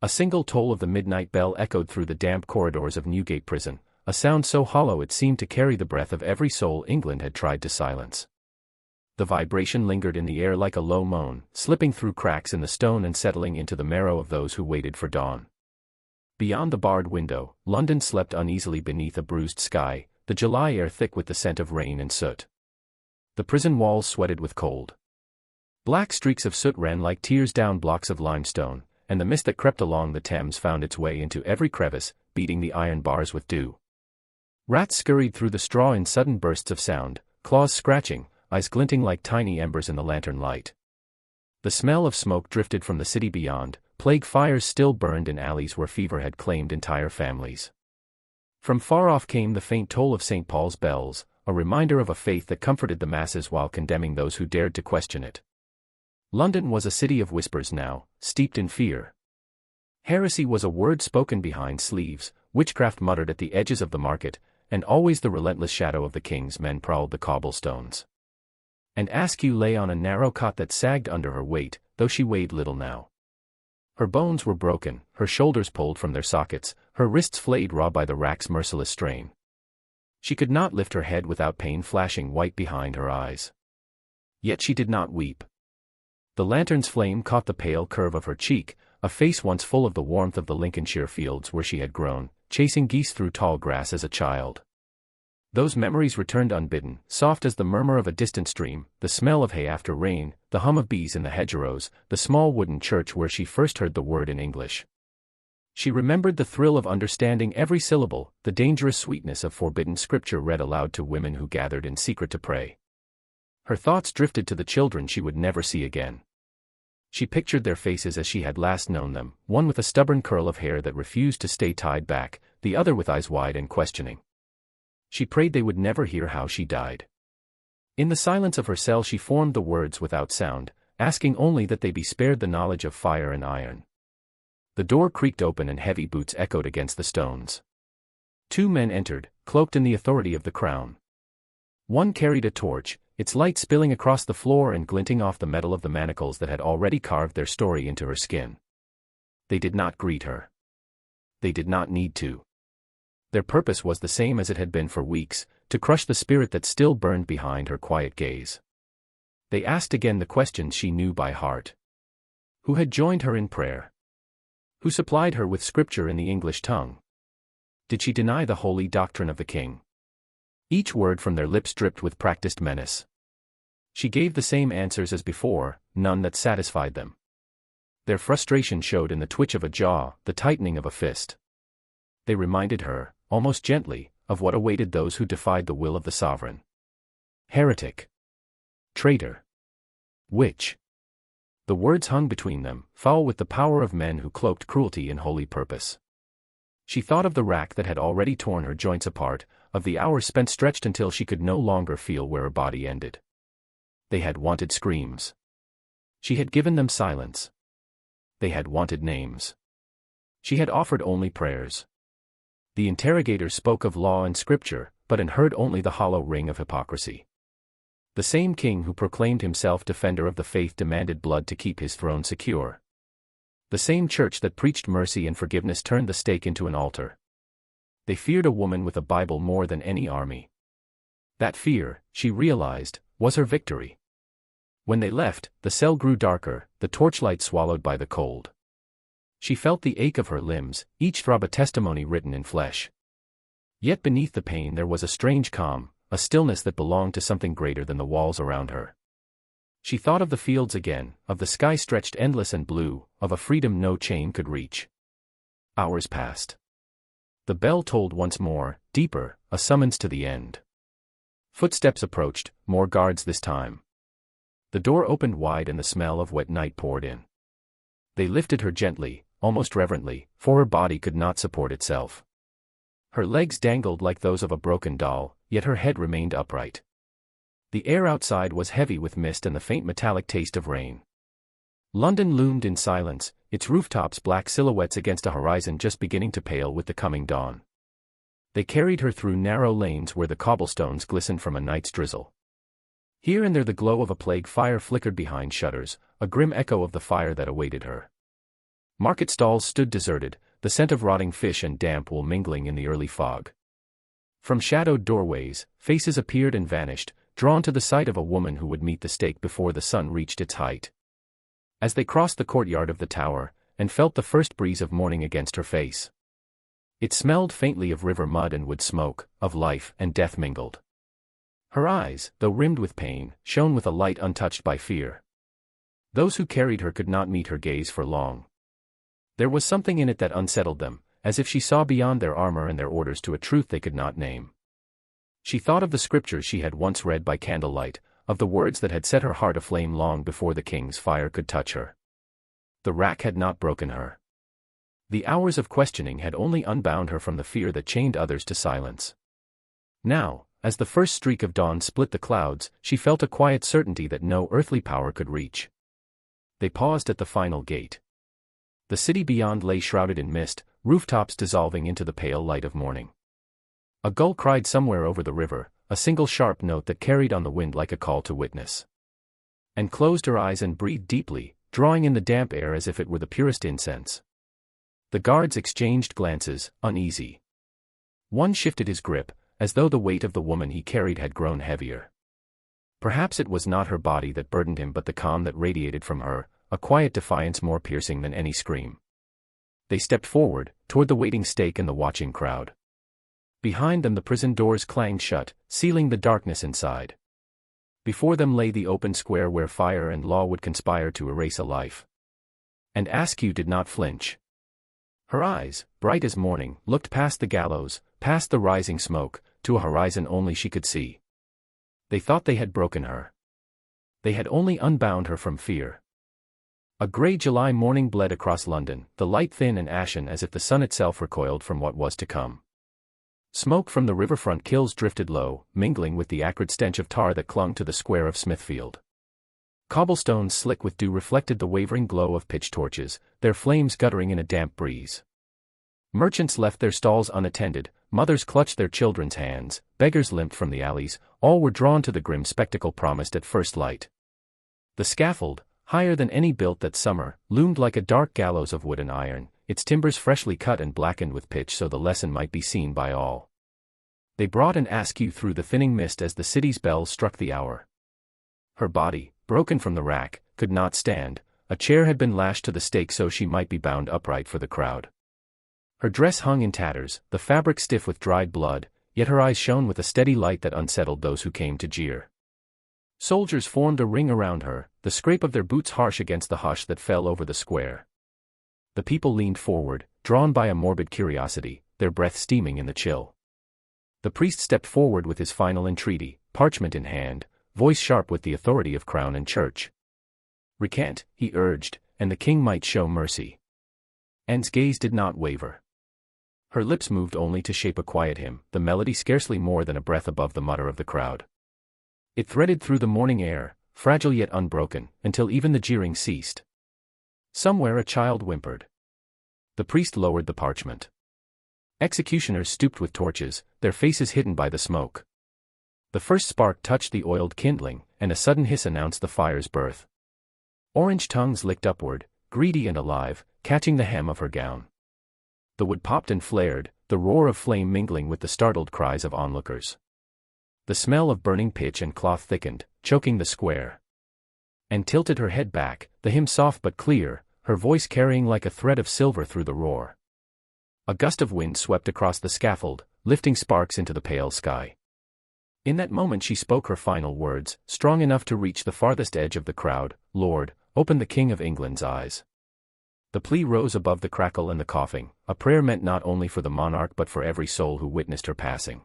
A single toll of the midnight bell echoed through the damp corridors of Newgate Prison, a sound so hollow it seemed to carry the breath of every soul England had tried to silence. The vibration lingered in the air like a low moan, slipping through cracks in the stone and settling into the marrow of those who waited for dawn. Beyond the barred window, London slept uneasily beneath a bruised sky, the July air thick with the scent of rain and soot. The prison walls sweated with cold. Black streaks of soot ran like tears down blocks of limestone, and the mist that crept along the Thames found its way into every crevice, beating the iron bars with dew. Rats scurried through the straw in sudden bursts of sound, claws scratching, eyes glinting like tiny embers in the lantern light. The smell of smoke drifted from the city beyond, plague fires still burned in alleys where fever had claimed entire families. From far off came the faint toll of St. Paul's bells, a reminder of a faith that comforted the masses while condemning those who dared to question it. London was a city of whispers now, steeped in fear. Heresy was a word spoken behind sleeves, witchcraft muttered at the edges of the market, and always the relentless shadow of the king's men prowled the cobblestones. And Askew lay on a narrow cot that sagged under her weight, though she weighed little now. Her bones were broken, her shoulders pulled from their sockets, her wrists flayed raw by the rack's merciless strain. She could not lift her head without pain flashing white behind her eyes. Yet she did not weep. The lantern's flame caught the pale curve of her cheek, a face once full of the warmth of the Lincolnshire fields where she had grown, chasing geese through tall grass as a child. Those memories returned unbidden, soft as the murmur of a distant stream, the smell of hay after rain, the hum of bees in the hedgerows, the small wooden church where she first heard the word in English. She remembered the thrill of understanding every syllable, the dangerous sweetness of forbidden scripture read aloud to women who gathered in secret to pray. Her thoughts drifted to the children she would never see again. She pictured their faces as she had last known them, one with a stubborn curl of hair that refused to stay tied back, the other with eyes wide and questioning. She prayed they would never hear how she died. In the silence of her cell she formed the words without sound, asking only that they be spared the knowledge of fire and iron. The door creaked open and heavy boots echoed against the stones. 2 men entered, cloaked in the authority of the crown. One carried a torch, its light spilling across the floor and glinting off the metal of the manacles that had already carved their story into her skin. They did not greet her. They did not need to. Their purpose was the same as it had been for weeks, to crush the spirit that still burned behind her quiet gaze. They asked again the questions she knew by heart. Who had joined her in prayer? Who supplied her with scripture in the English tongue? Did she deny the holy doctrine of the king? Each word from their lips dripped with practiced menace. She gave the same answers as before, none that satisfied them. Their frustration showed in the twitch of a jaw, the tightening of a fist. They reminded her, almost gently, of what awaited those who defied the will of the sovereign. Heretic. Traitor. Witch. The words hung between them, foul with the power of men who cloaked cruelty in holy purpose. She thought of the rack that had already torn her joints apart, of the hours spent stretched until she could no longer feel where her body ended. They had wanted screams. She had given them silence. They had wanted names. She had offered only prayers. The interrogator spoke of law and scripture, but unheard only the hollow ring of hypocrisy. The same king who proclaimed himself defender of the faith demanded blood to keep his throne secure. The same church that preached mercy and forgiveness turned the stake into an altar. They feared a woman with a Bible more than any army. That fear, she realized, was her victory. When they left, the cell grew darker, the torchlight swallowed by the cold. She felt the ache of her limbs, each throb a testimony written in flesh. Yet beneath the pain there was a strange calm, a stillness that belonged to something greater than the walls around her. She thought of the fields again, of the sky stretched endless and blue, of a freedom no chain could reach. Hours passed. The bell tolled once more, deeper, a summons to the end. Footsteps approached, more guards this time. The door opened wide and the smell of wet night poured in. They lifted her gently, almost reverently, for her body could not support itself. Her legs dangled like those of a broken doll, yet her head remained upright. The air outside was heavy with mist and the faint metallic taste of rain. London loomed in silence, its rooftops black silhouettes against a horizon just beginning to pale with the coming dawn. They carried her through narrow lanes where the cobblestones glistened from a night's drizzle. Here and there the glow of a plague fire flickered behind shutters, a grim echo of the fire that awaited her. Market stalls stood deserted, the scent of rotting fish and damp wool mingling in the early fog. From shadowed doorways, faces appeared and vanished, drawn to the sight of a woman who would meet the stake before the sun reached its height. As they crossed the courtyard of the tower, and felt the first breeze of morning against her face, it smelled faintly of river mud and wood smoke, of life and death mingled. Her eyes, though rimmed with pain, shone with a light untouched by fear. Those who carried her could not meet her gaze for long. There was something in it that unsettled them, as if she saw beyond their armor and their orders to a truth they could not name. She thought of the scriptures she had once read by candlelight, of the words that had set her heart aflame long before the king's fire could touch her. The rack had not broken her. The hours of questioning had only unbound her from the fear that chained others to silence. Now, as the first streak of dawn split the clouds, she felt a quiet certainty that no earthly power could reach. They paused at the final gate. The city beyond lay shrouded in mist, rooftops dissolving into the pale light of morning. A gull cried somewhere over the river, a single sharp note that carried on the wind like a call to witness. Anne closed her eyes and breathed deeply, drawing in the damp air as if it were the purest incense. The guards exchanged glances, uneasy. One shifted his grip, as though the weight of the woman he carried had grown heavier. Perhaps it was not her body that burdened him but the calm that radiated from her, a quiet defiance more piercing than any scream. They stepped forward, toward the waiting stake and the watching crowd. Behind them the prison doors clanged shut, sealing the darkness inside. Before them lay the open square where fire and law would conspire to erase a life. And Askew did not flinch. Her eyes, bright as morning, looked past the gallows, past the rising smoke, to a horizon only she could see. They thought they had broken her. They had only unbound her from fear. A grey July morning bled across London, the light thin and ashen as if the sun itself recoiled from what was to come. Smoke from the riverfront kilns drifted low, mingling with the acrid stench of tar that clung to the square of Smithfield. Cobblestones slick with dew reflected the wavering glow of pitch torches, their flames guttering in a damp breeze. Merchants left their stalls unattended, mothers clutched their children's hands, beggars limped from the alleys, all were drawn to the grim spectacle promised at first light. The scaffold, higher than any built that summer, loomed like a dark gallows of wood and iron, its timbers freshly cut and blackened with pitch so the lesson might be seen by all. They brought an Askew through the thinning mist as the city's bells struck the hour. Her body, broken from the rack, could not stand, a chair had been lashed to the stake so she might be bound upright for the crowd. Her dress hung in tatters, the fabric stiff with dried blood, yet her eyes shone with a steady light that unsettled those who came to jeer. Soldiers formed a ring around her, the scrape of their boots harsh against the hush that fell over the square. The people leaned forward, drawn by a morbid curiosity, their breath steaming in the chill. The priest stepped forward with his final entreaty, parchment in hand, voice sharp with the authority of crown and church. Recant, he urged, and the king might show mercy. Anne's gaze did not waver. Her lips moved only to shape a quiet hymn, the melody scarcely more than a breath above the mutter of the crowd. It threaded through the morning air, fragile yet unbroken, until even the jeering ceased. Somewhere a child whimpered. The priest lowered the parchment. Executioners stooped with torches, their faces hidden by the smoke. The first spark touched the oiled kindling, and a sudden hiss announced the fire's birth. Orange tongues licked upward, greedy and alive, catching the hem of her gown. The wood popped and flared, the roar of flame mingling with the startled cries of onlookers. The smell of burning pitch and cloth thickened, choking the square. Anne tilted her head back, the hymn soft but clear, her voice carrying like a thread of silver through the roar. A gust of wind swept across the scaffold, lifting sparks into the pale sky. In that moment she spoke her final words, strong enough to reach the farthest edge of the crowd. Lord, open the King of England's eyes. The plea rose above the crackle and the coughing, a prayer meant not only for the monarch but for every soul who witnessed her passing.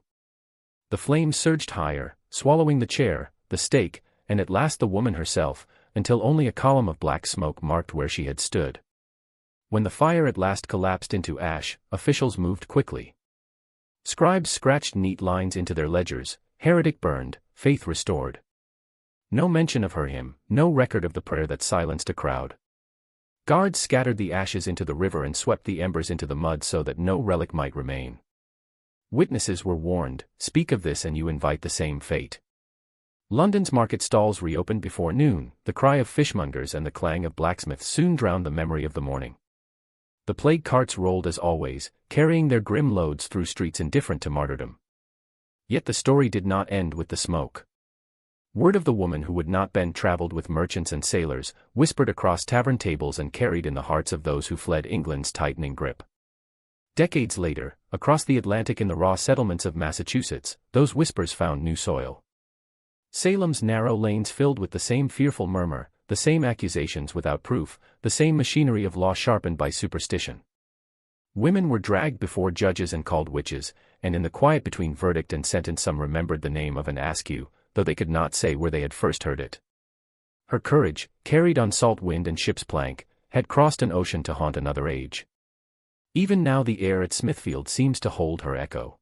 The flames surged higher, swallowing the chair, the stake, and at last the woman herself, until only a column of black smoke marked where she had stood. When the fire at last collapsed into ash, officials moved quickly. Scribes scratched neat lines into their ledgers, heretic burned, faith restored. No mention of her hymn, no record of the prayer that silenced a crowd. Guards scattered the ashes into the river and swept the embers into the mud so that no relic might remain. Witnesses were warned, speak of this and you invite the same fate. London's market stalls reopened before noon, the cry of fishmongers and the clang of blacksmiths soon drowned the memory of the morning. The plague carts rolled as always, carrying their grim loads through streets indifferent to martyrdom. Yet the story did not end with the smoke. Word of the woman who would not bend traveled with merchants and sailors, whispered across tavern tables and carried in the hearts of those who fled England's tightening grip. Decades later, across the Atlantic in the raw settlements of Massachusetts, those whispers found new soil. Salem's narrow lanes filled with the same fearful murmur, the same accusations without proof, the same machinery of law sharpened by superstition. Women were dragged before judges and called witches, and in the quiet between verdict and sentence some remembered the name of an Askew, though they could not say where they had first heard it. Her courage, carried on salt wind and ship's plank, had crossed an ocean to haunt another age. Even now the air at Smithfield seems to hold her echo.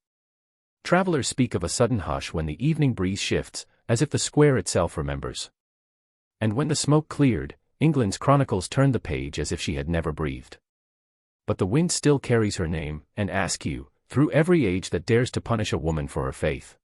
Travelers speak of a sudden hush when the evening breeze shifts, as if the square itself remembers. And when the smoke cleared, England's chronicles turned the page as if she had never breathed. But the wind still carries her name, and Askew, through every age that dares to punish a woman for her faith.